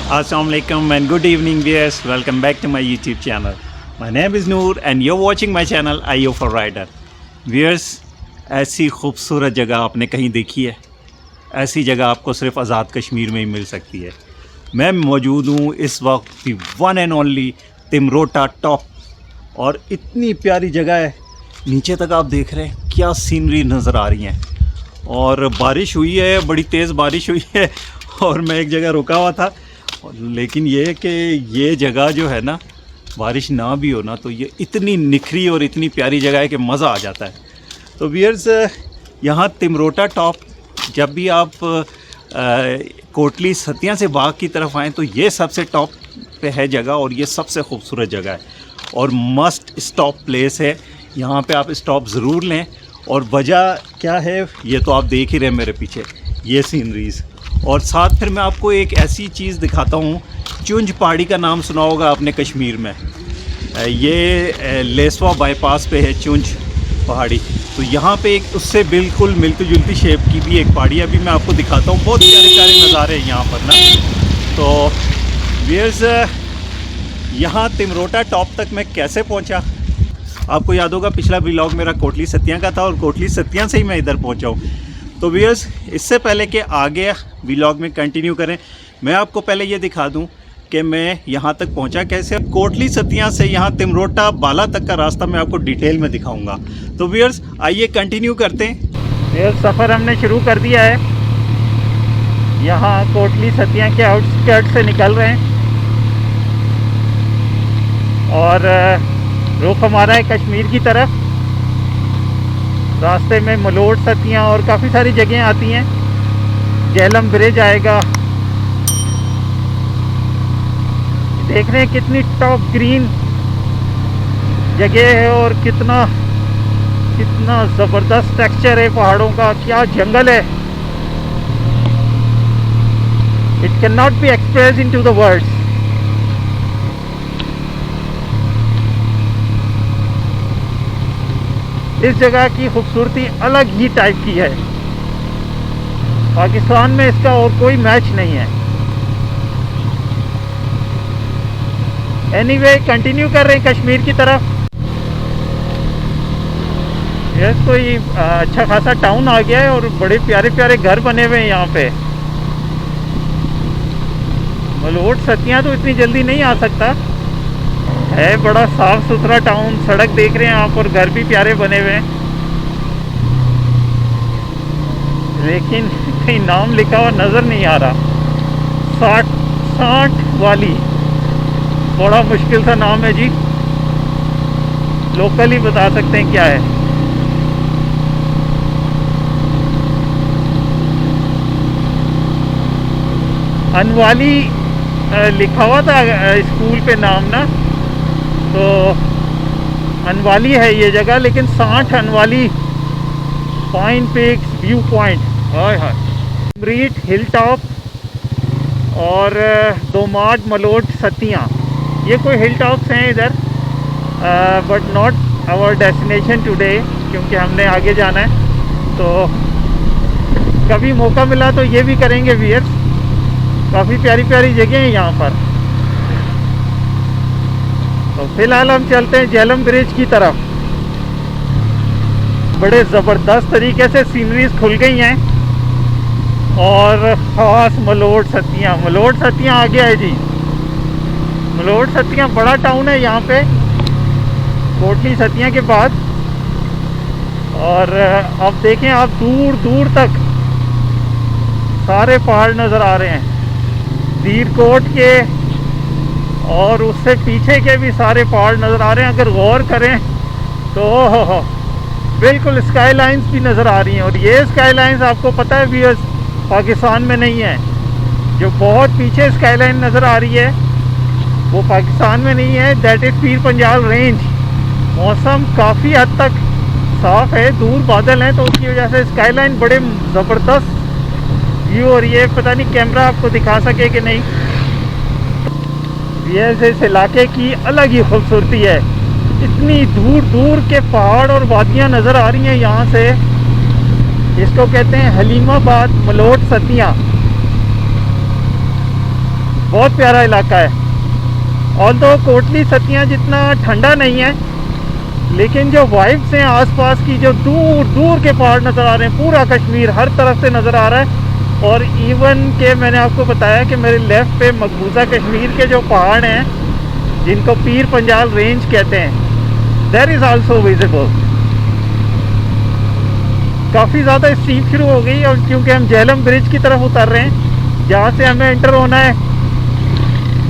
Assalamualaikum and good evening viewers. Welcome back to my YouTube channel. My name is Noor and you're watching my channel IO for Rider. Viewers, ऐसी खूबसूरत जगह आपने कहीं देखी है? ऐसी जगह आपको सिर्फ आज़ाद कश्मीर में ही मिल सकती है। मैं मौजूद हूँ इस वक्त वन एंड ओनली तिमरोटा टॉप, और इतनी प्यारी जगह है। नीचे तक आप देख रहे हैं क्या सीनरी नज़र आ रही हैं, और बारिश हुई है, बड़ी तेज़ बारिश हुई है। और मैं एक जगह रुका हुआ था, लेकिन ये कि ये जगह जो है ना, बारिश ना भी हो ना तो ये इतनी निखरी और इतनी प्यारी जगह है कि मज़ा आ जाता है। तो व्यूअर्स, यहाँ तिमरोटा टॉप, जब भी आप कोटली सतिया से बाग की तरफ आएँ तो ये सबसे टॉप पे है जगह, और ये सबसे खूबसूरत जगह है और मस्ट स्टॉप प्लेस है। यहाँ पे आप स्टॉप ज़रूर लें। और वजह क्या है ये तो आप देख ही रहे हैं मेरे पीछे, ये सीनरीज़। और साथ फिर मैं आपको एक ऐसी चीज़ दिखाता हूँ। चुंज पहाड़ी का नाम सुना होगा आपने कश्मीर में। ये लेसवा बाईपास पे है चुंज पहाड़ी। तो यहाँ पे एक उससे बिल्कुल मिलती जुलती शेप की भी एक पहाड़ी है, अभी मैं आपको दिखाता हूँ। बहुत प्यारे प्यारे नज़ारे हैं यहाँ पर ना। तो व्यूअर्स, यहाँ तिमरोटा टॉप तक मैं कैसे पहुँचा, आपको याद होगा पिछला व्लॉग मेरा कोटली सतिया का था, और कोटली सतिया से ही मैं इधर पहुँचा हूँ। तो व्यूअर्स, इससे पहले कि आगे व्लॉग में कंटिन्यू करें, मैं आपको पहले ये दिखा दूं कि मैं यहाँ तक पहुँचा कैसे। कोटली सतिया से यहाँ तिमरोटा बाला तक का रास्ता मैं आपको डिटेल में दिखाऊंगा। तो व्यूअर्स, आइए कंटिन्यू करते हैं। व्यूअर्स, सफ़र हमने शुरू कर दिया है। यहाँ कोटली सतिया के आउटस्कर्ट से निकल रहे हैं और रुख हमारा है कश्मीर की तरफ। रास्ते में मलोट सतियाँ और काफ़ी सारी जगह आती हैं। झेलम ब्रिज आएगा। देख रहे हैं कितनी टॉप ग्रीन जगह है और कितना ज़बरदस्त टेक्सचर है पहाड़ों का। क्या जंगल है, it can not be express in to the words. इस जगह की खूबसूरती अलग ही टाइप की है। पाकिस्तान में इसका और कोई मैच नहीं है। एनीवे, कंटिन्यू कर रहे हैं कश्मीर की तरफ। यस, कोई अच्छा खासा टाउन आ गया है और बड़े प्यारे प्यारे घर बने हुए हैं यहाँ पे। मलोट सतिया तो इतनी जल्दी नहीं आ सकता है। बड़ा साफ सुथरा टाउन, सड़क देख रहे हैं आप, और घर भी प्यारे बने हुए हैं। लेकिन कहीं नाम लिखा हुआ नज़र नहीं आ रहा। 60 वाली, बड़ा मुश्किल सा नाम है जी। लोकल ही बता सकते हैं क्या है। अनवाली लिखा हुआ था स्कूल पे नाम ना, तो अनवाली है ये जगह। लेकिन 60 अनवाली पाइन पिक्स व्यू पॉइंट, हाय हाय, ब्रीट हिल टॉप और दोमाड मलोट सतिया, ये कोई हिल टॉप्स हैं इधर, but not our destination today, क्योंकि हमने आगे जाना है। तो कभी मौका मिला तो ये भी करेंगे व्यूअर्स। काफ़ी प्यारी प्यारी जगह हैं यहाँ पर। तो फिलहाल हम चलते हैं झेलम ब्रिज की तरफ। बड़े ज़बरदस्त तरीके से सीनरीज खुल गई हैं, और ख़ास मलोट सतिया आ गया है जी। मलोट सतिया बड़ा टाउन है यहाँ पे, कोटली सतिया के बाद। और अब देखें आप, दूर दूर तक सारे पहाड़ नज़र आ रहे हैं। दीरकोट के और उससे पीछे के भी सारे पहाड़ नज़र आ रहे हैं। अगर गौर करें तो बिल्कुल स्काई लाइन्स भी नज़र आ रही हैं। और ये स्काई लाइन्स आपको पता है व्यूअर्स, पाकिस्तान में नहीं है। जो बहुत पीछे स्काई लाइन नज़र आ रही है वो पाकिस्तान में नहीं है, that is Pir Panjal range. मौसम काफ़ी हद तक साफ़ है, दूर बादल हैं, तो उसकी वजह से स्काई लाइन बड़े ज़बरदस्त व्यू हो रही है। पता नहीं कैमरा आपको दिखा सके कि नहीं। ये इस इलाके की अलग ही खूबसूरती है। इतनी दूर दूर के पहाड़ और वादियाँ नज़र आ रही हैं यहाँ से। इसको कहते हैं हलीमाबाद मलोट सतिया। बहुत प्यारा इलाका है। और तो कोटली सतियाँ जितना ठंडा नहीं है, लेकिन जो वाइब्स हैं आसपास की, जो दूर दूर के पहाड़ नज़र आ रहे हैं, पूरा कश्मीर हर तरफ से नज़र आ रहा है। और इवन के मैंने आपको बताया कि मेरे लेफ़्ट पे मकबूजा कश्मीर के जो पहाड़ हैं जिनको पीर पंजाल रेंज कहते हैं, दैट इज़ आल्सो विजिबल। काफ़ी ज़्यादा स्टीप शुरू हो गई, और क्योंकि हम झेलम ब्रिज की तरफ उतर रहे हैं जहाँ से हमें एंटर होना है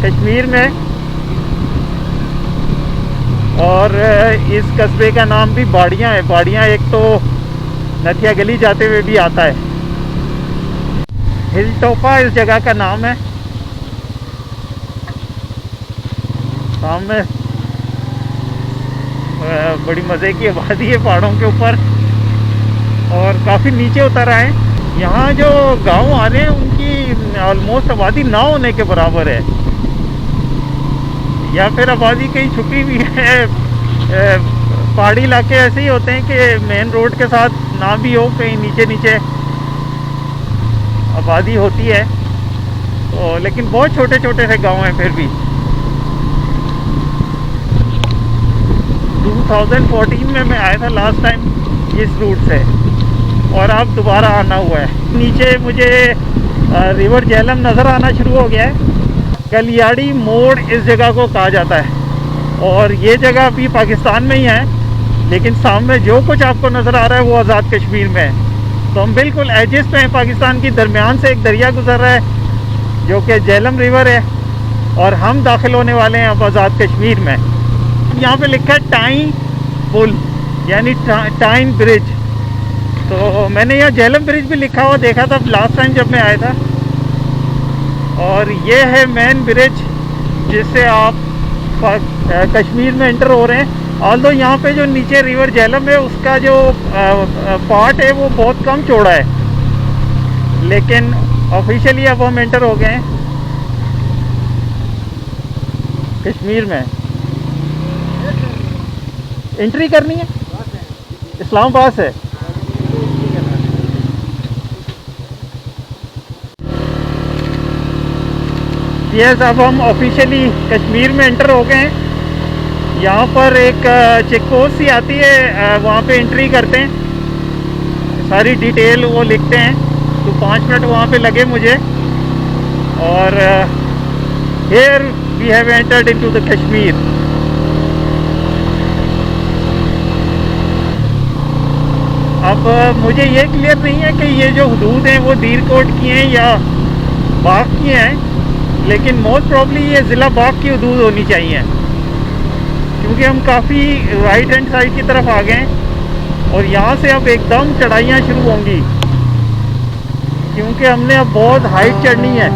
कश्मीर में। और इस कस्बे का नाम भी बाड़ियाँ है। बाड़ियाँ एक तो नथिया गली जाते हुए भी आता है। हिल टोपा इस जगह का नाम है। सामने बड़ी मज़े की आबादी है पहाड़ों के ऊपर, और काफ़ी नीचे उतर आए। यहाँ जो गांव आ रहे हैं उनकी ऑलमोस्ट आबादी ना होने के बराबर है, या फिर आबादी कहीं छुपी हुई है। पहाड़ी इलाके ऐसे ही होते हैं कि मेन रोड के साथ ना भी हो, कहीं नीचे नीचे आबादी होती है। तो लेकिन बहुत छोटे छोटे से गांव हैं फिर भी। 2014 में मैं आया था लास्ट टाइम इस रूट से, और अब दोबारा आना हुआ है। नीचे मुझे रिवर झेलम नज़र आना शुरू हो गया है। कलियाड़ी मोड़ इस जगह को कहा जाता है, और ये जगह भी पाकिस्तान में ही है, लेकिन सामने जो कुछ आपको नज़र आ रहा है वो आज़ाद कश्मीर में है। तो हम बिल्कुल एजिस पे हैं पाकिस्तान की। दरमियान से एक दरिया गुजर रहा है जो कि झेलम रिवर है, और हम दाखिल होने वाले हैं अब आज़ाद कश्मीर में। यहाँ पे लिखा है टाइन पुल, यानी टाइन ब्रिज। तो मैंने यहाँ झेलम ब्रिज भी लिखा हुआ देखा था लास्ट टाइम जब मैं आया था। और ये है मेन ब्रिज जिससे आप कश्मीर में एंटर हो रहे हैं। ऑल्दो यहाँ पे जो नीचे रिवर झेलम है उसका जो पार्ट है वो बहुत कम चौड़ा है, लेकिन ऑफिशियली अब हम एंटर हो गए हैं कश्मीर में। एंट्री करनी है, इस्लामाबाद से। यस, अब हम ऑफिशियली कश्मीर में एंटर हो गए हैं। यहाँ पर एक चेक पोस्ट सी आती है, वहाँ पे एंट्री करते हैं, सारी डिटेल वो लिखते हैं। तो 5 मिनट वहाँ पे लगे मुझे। और here we have entered into the Kashmir. अब मुझे ये क्लियर नहीं है कि ये जो हदूद हैं वो दीरकोट की हैं या बाग की हैं, लेकिन मोस्ट प्रॉब्ली ये ज़िला बाग की हदूद होनी चाहिए, क्योंकि हम काफ़ी राइट हैंड साइड की तरफ आ गए हैं। और यहाँ से अब एकदम चढ़ाइयाँ शुरू होंगी, क्योंकि हमने अब बहुत हाइट चढ़नी है।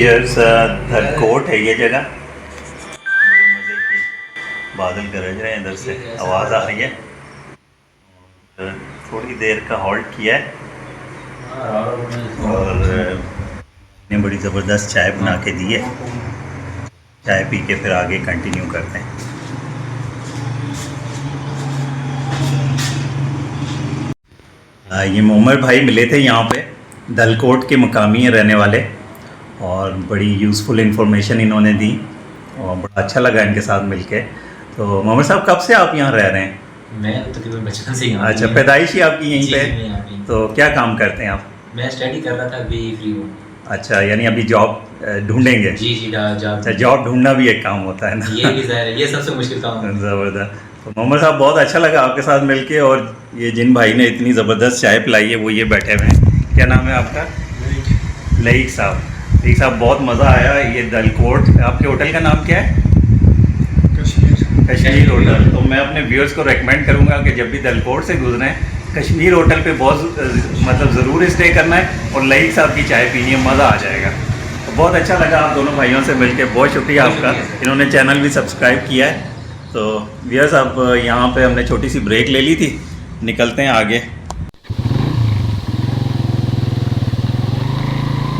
यस धनकोट है ये जगह। बड़े मज़े की बादल गरज रहे हैं, इधर से आवाज़ आ रही है। थोड़ी देर का हॉल्ट किया है और ने बड़ी ज़बरदस्त चाय बना के दी है। चाय पी के फिर आगे कंटिन्यू करते हैं। ये मोहम्मद भाई मिले थे यहाँ पे, दलकोट के मकामी हैं रहने वाले, और बड़ी यूज़फुल इन्फॉर्मेशन इन्होंने दी और बड़ा अच्छा लगा इनके साथ मिलके। तो मोहम्मद साहब, कब से आप यहाँ रह रहे हैं? मैं तो तकरीबन बचपन से ही यहाँ अच्छा, पैदाइश ही आपकी यहीं जी, पे? मैं यहाँ पे ही। तो क्या काम करते हैं आप? मैं स्टडी कर रहा था, अभी फ्री हूँ। अच्छा, यानी अभी जॉब ढूंढेंगे? जी जॉब। अच्छा, जॉब ढूंढना भी एक काम होता है ना। ये भी ज़ाहिर है, ये सबसे मुश्किल काम है। ज़बरदस्त। तो मोहम्मद साहब, बहुत अच्छा लगा आपके साथ मिलके, और ये जिन भाई ने इतनी ज़बरदस्त चाय पिलाई है वो ये बैठे हुए हैं। क्या नाम है आपका? लईक साहब। लईक साहब, बहुत मज़ा आया। ये दलकोट, आपके होटल का नाम क्या है? कश्मीर होटल। तो मैं अपने व्यूअर्स को रेकमेंड करूंगा कि जब भी दलकोट से गुजरें, कश्मीर होटल पे बहुत मतलब ज़रूर स्टे करना है और लईक साहब की चाय पीनी है, मज़ा आ जाएगा। तो बहुत अच्छा लगा आप दोनों भाइयों से मिलके, बहुत शुक्रिया आपका। इन्होंने चैनल भी सब्सक्राइब किया है। तो व्यूअर्स, अब यहाँ पे हमने छोटी सी ब्रेक ले ली थी, निकलते हैं आगे।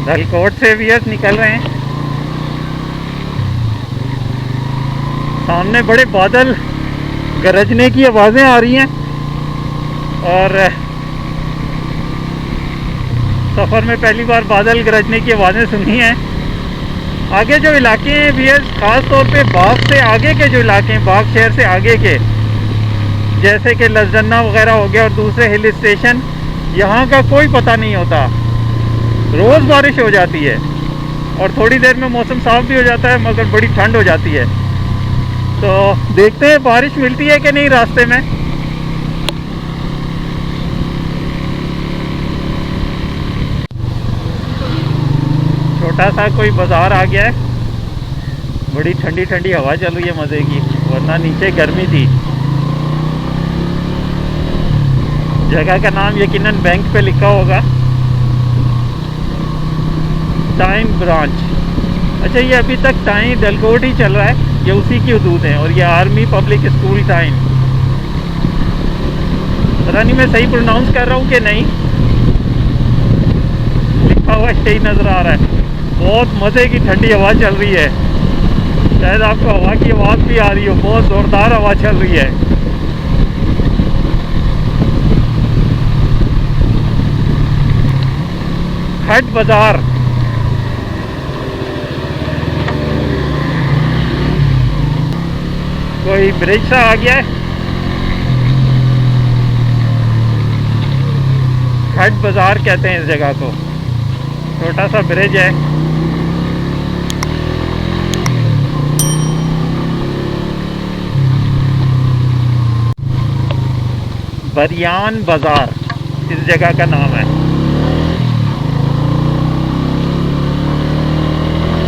दलकोट से व्यूअर्स निकल रहे हैं। सामने बड़े बादल, गरजने की आवाज़ें आ रही हैं, और सफ़र में पहली बार बादल गरजने की आवाज़ें सुनी हैं। आगे जो इलाके हैं व्यूअर्स, ख़ास तौर पे बाग से आगे के जो इलाके हैं, बाग शहर से आगे के, जैसे कि लसजन्ना वगैरह हो गया और दूसरे हिल स्टेशन, यहाँ का कोई पता नहीं होता। रोज़ बारिश हो जाती है और थोड़ी देर में मौसम साफ़ भी हो जाता है, मगर बड़ी ठंड हो जाती है। तो देखते हैं बारिश मिलती है कि नहीं रास्ते में। छोटा सा कोई बाज़ार आ गया है, बड़ी ठंडी ठंडी हवा चल रही है मज़े की, वरना नीचे गर्मी थी। जगह का नाम यकीनन बैंक पे लिखा होगा, टाइम ब्रांच। अच्छा, ये अभी तक टाइम दलकोट ही चल रहा है, ये उसी की हदूद है, और ये आर्मी पब्लिक स्कूल टाइम। पता नहीं मैं सही प्रोनाउंस कर रहा हूँ कि नहीं, लिखा हुआ यही नज़र आ रहा है। बहुत मज़े की ठंडी हवा चल रही है, शायद आपको हवा की आवाज़ भी आ रही हो, बहुत ज़ोरदार हवा चल रही है। खट बाज़ार, कोई ब्रिज सा आ गया है, खट बाज़ार कहते हैं इस जगह को। छोटा सा ब्रिज है। बरियान बाज़ार इस जगह का नाम है।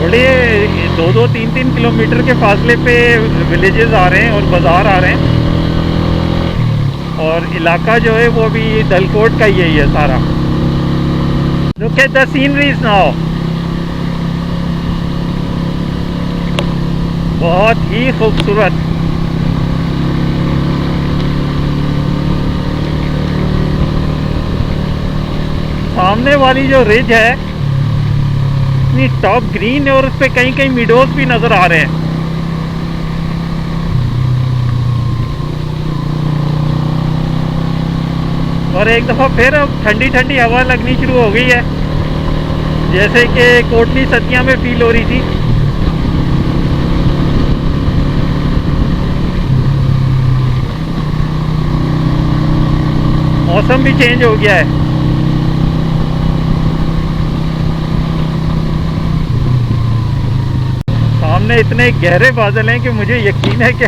बड़े 2-2, 3-3 किलोमीटर के फासले पे विलेजेस आ रहे हैं और बाज़ार आ रहे हैं, और इलाका जो है वो भी दलकोट का ही है सारा। Look at the sceneries now. बहुत ही खूबसूरत। सामने वाली जो रिज है इतनी टॉप ग्रीन है, और उस पे कहीं कहीं मिडोज भी नजर आ रहे हैं। और एक दफ़ा फिर अब ठंडी ठंडी हवा लगनी शुरू हो गई है, जैसे कि कोटली सतिया में फील हो रही थी। मौसम भी चेंज हो गया है। सामने इतने गहरे बादल हैं कि मुझे यकीन है कि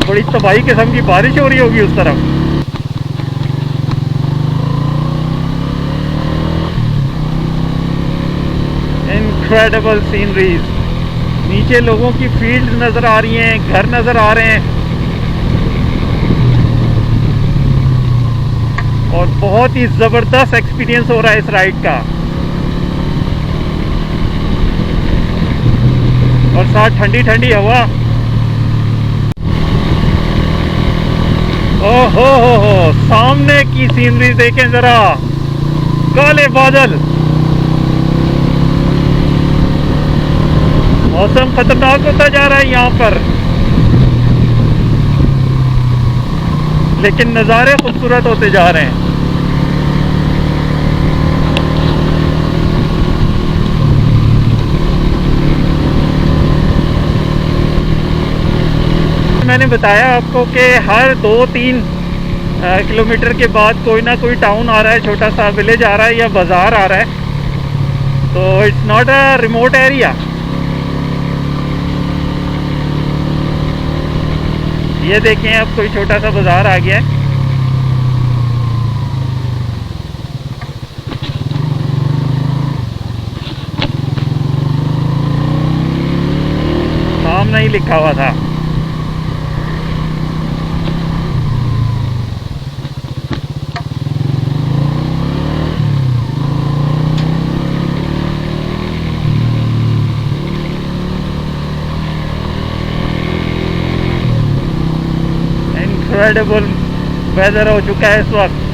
बड़ी तबाही किस्म की बारिश हो रही होगी उस तरफ। Incredible sceneries. नीचे लोगों की फील्ड्स नज़र आ रही हैं, घर नज़र आ रहे हैं, और बहुत ही ज़बरदस्त एक्सपीरियंस हो रहा है इस राइड का। और साथ ठंडी ठंडी हवा। ओहो हो, सामने की सीनरी देखें ज़रा, काले बादल। मौसम खतरनाक होता जा रहा है यहाँ पर, लेकिन नज़ारे खूबसूरत होते जा रहे हैं। मैंने बताया आपको कि हर 2-3 किलोमीटर के बाद कोई ना कोई टाउन आ रहा है, छोटा सा विलेज आ रहा है या बाज़ार आ रहा है। तो it's not a remote area. ये देखें, अब कोई छोटा सा बाज़ार आ गया है। नाम नहीं लिखा हुआ था। इनक्रेडिबल वेदर हो चुका है इस वक्त।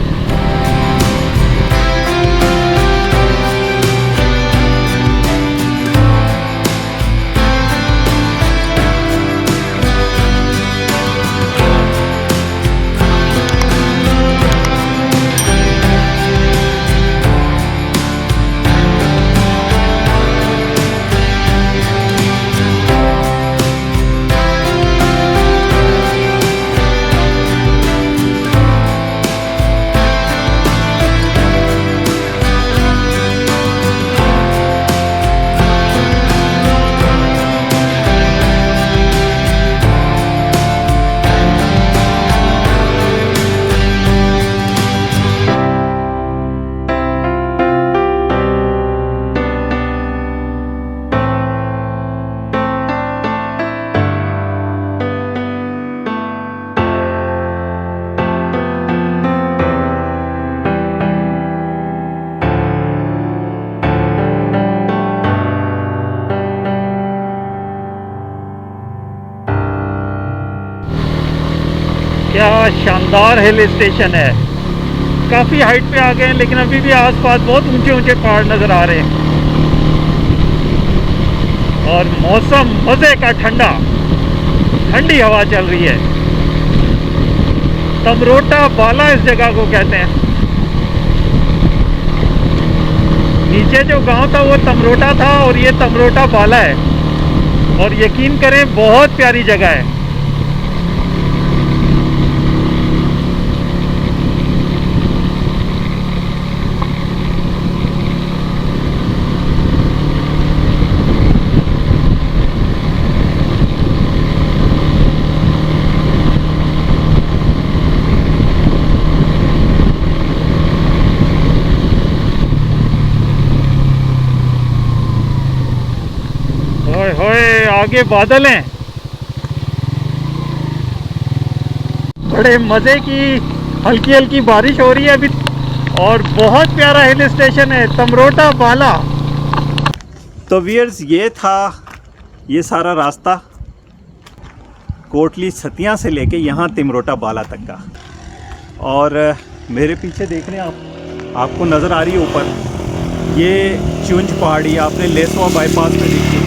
क्या शानदार हिल स्टेशन है। काफ़ी हाइट पे आ गए हैं, लेकिन अभी भी आसपास बहुत ऊंचे ऊंचे पहाड़ नज़र आ रहे हैं। और मौसम मज़े का ठंडा, ठंडी हवा चल रही है। तमरोटा बाला इस जगह को कहते हैं। नीचे जो गांव था वो तमरोटा था और ये तमरोटा बाला है। और यकीन करें, बहुत प्यारी जगह है। होए आगे बादल हैं। बड़े मज़े की हल्की हल्की बारिश हो रही है अभी। और बहुत प्यारा हिल स्टेशन है तमरोटा बाला। तो व्यूअर्स, ये था ये सारा रास्ता कोटली सतिया से लेके यहाँ तिमरोटा बाला तक का। और मेरे पीछे देख रहे हैं आपको नज़र आ रही है ऊपर, ये चुंज पहाड़ी आपने लेसवा बाईपास पे देखी।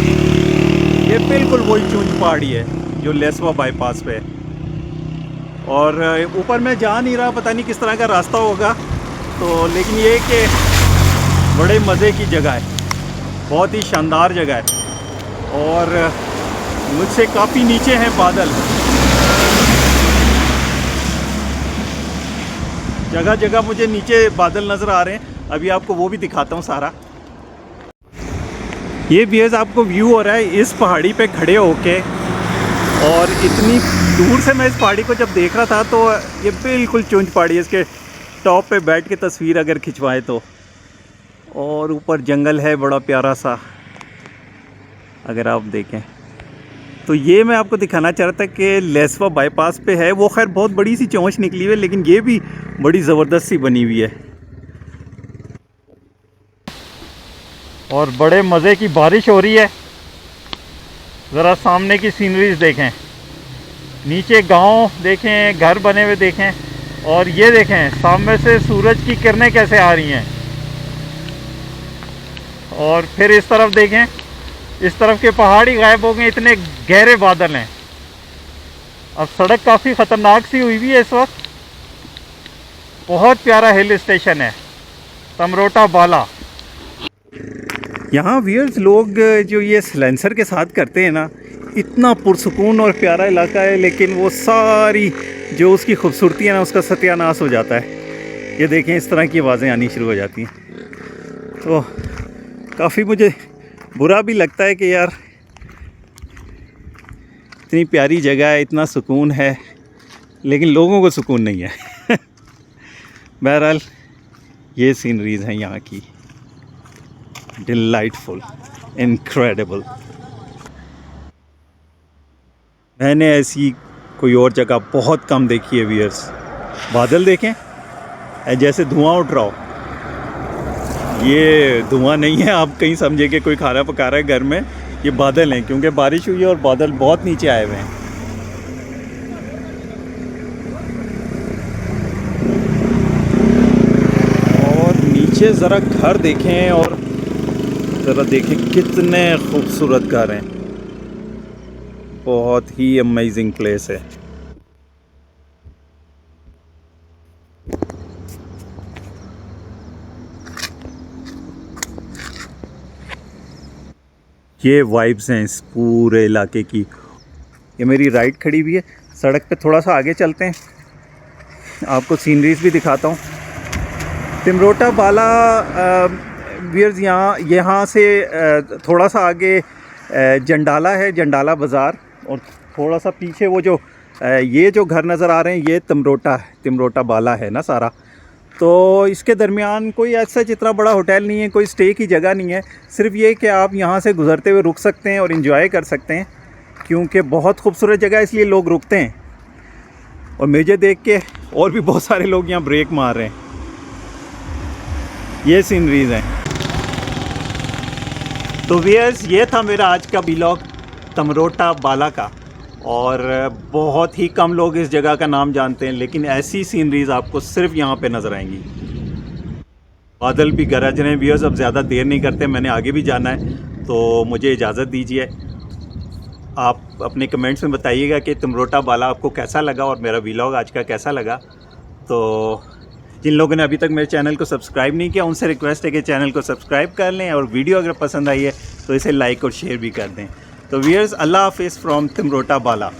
ये बिल्कुल वही चुंज पहाड़ी है जो लेसवा बाईपास पे है। और ऊपर मैं जा नहीं रहा, पता नहीं किस तरह का रास्ता होगा। तो लेकिन ये कि बड़े मज़े की जगह है, बहुत ही शानदार जगह है। और मुझसे काफ़ी नीचे हैं बादल, जगह जगह मुझे नीचे बादल नज़र आ रहे हैं। अभी आपको वो भी दिखाता हूँ सारा। ये व्यूअर्स आपको व्यू हो रहा है इस पहाड़ी पे खड़े होके। और इतनी दूर से मैं इस पहाड़ी को जब देख रहा था तो ये बिल्कुल चुंज पहाड़ी है। इसके टॉप पे बैठ के तस्वीर अगर खिंचवाएं तो, और ऊपर जंगल है बड़ा प्यारा सा अगर आप देखें तो। ये मैं आपको दिखाना चाह रहा था कि लेसवा बाईपास पे है। वो खैर बहुत बड़ी सी चौंच निकली हुई है, लेकिन ये भी बड़ी ज़बरदस्त सी बनी हुई है। और बड़े मज़े की बारिश हो रही है। ज़रा सामने की सीनरीज देखें, नीचे गांव देखें, घर बने हुए देखें। और ये देखें सामने से सूरज की किरणें कैसे आ रही हैं। और फिर इस तरफ देखें, इस तरफ के पहाड़ ही गायब हो गए, इतने गहरे बादल हैं। अब सड़क काफ़ी ख़तरनाक सी हुई भी है इस वक्त। बहुत प्यारा हिल स्टेशन है तमरोटा बाला। यहाँ व्यूअर्स लोग जो ये सलेंसर के साथ करते हैं ना, इतना पुरसुकून और प्यारा इलाका है, लेकिन वो सारी जो उसकी खूबसूरती है ना, उसका सत्यानाश हो जाता है। ये देखें, इस तरह की आवाज़ें आनी शुरू हो जाती हैं। तो काफ़ी मुझे बुरा भी लगता है कि यार इतनी प्यारी जगह है, इतना सुकून है, लेकिन लोगों को सुकून नहीं है। बहरहाल ये सीनरीज हैं यहाँ की, डिलाइटफुल, इनक्रेडिबल। मैंने ऐसी कोई और जगह बहुत कम देखी है व्यूअर्स। बादल देखें, जैसे धुआं उठ रहा हो। ये धुआं नहीं है, आप कहीं समझे कि कोई खाना पका रहा है घर में, ये बादल हैं, क्योंकि बारिश हुई है और बादल बहुत नीचे आए हुए हैं। और नीचे ज़रा घर देखें, और ज़रा देखें कितने खूबसूरत घर हैं। बहुत ही अमेजिंग प्लेस है। ये वाइब्स हैं इस पूरे इलाके की। ये मेरी राइड खड़ी हुई है, सड़क पे थोड़ा सा आगे चलते हैं, आपको सीनरीज भी दिखाता हूँ। तिमरोटा बाला व्यूअर्स, यहाँ से थोड़ा सा आगे जंडाला है, जंडाला बाज़ार, और थोड़ा सा पीछे वो जो ये जो घर नज़र आ रहे हैं, ये तिमरोटा बाला है ना सारा। तो इसके दरमियान कोई ऐसा इतना बड़ा होटल नहीं है, कोई स्टे की जगह नहीं है। सिर्फ ये कि आप यहाँ से गुज़रते हुए रुक सकते हैं और इन्जॉय कर सकते हैं, क्योंकि बहुत खूबसूरत जगह है, इसलिए लोग रुकते हैं। और मुझे देख के और भी बहुत सारे लोग यहाँ ब्रेक मार रहे हैं। ये सीनरीज हैं। तो व्यूअर्स, ये था मेरा आज का व्लॉग तिमरोटा बाला का, और बहुत ही कम लोग इस जगह का नाम जानते हैं, लेकिन ऐसी सीनरीज आपको सिर्फ यहाँ पे नज़र आएंगी। बादल भी गरज रहे हैं व्यूअर्स। अब ज़्यादा देर नहीं करते, मैंने आगे भी जाना है, तो मुझे इजाज़त दीजिए। आप अपने कमेंट्स में बताइएगा कि तिमरोटा बाला आपको कैसा लगा और मेरा व्लॉग आज का कैसा लगा। तो जिन लोगों ने अभी तक मेरे चैनल को सब्सक्राइब नहीं किया, उनसे रिक्वेस्ट है कि चैनल को सब्सक्राइब कर लें, और वीडियो अगर पसंद आई है तो इसे लाइक और शेयर भी कर दें। तो व्यूअर्स, अल्लाह हाफिज़ फ्रॉम तिमरोटा बाला।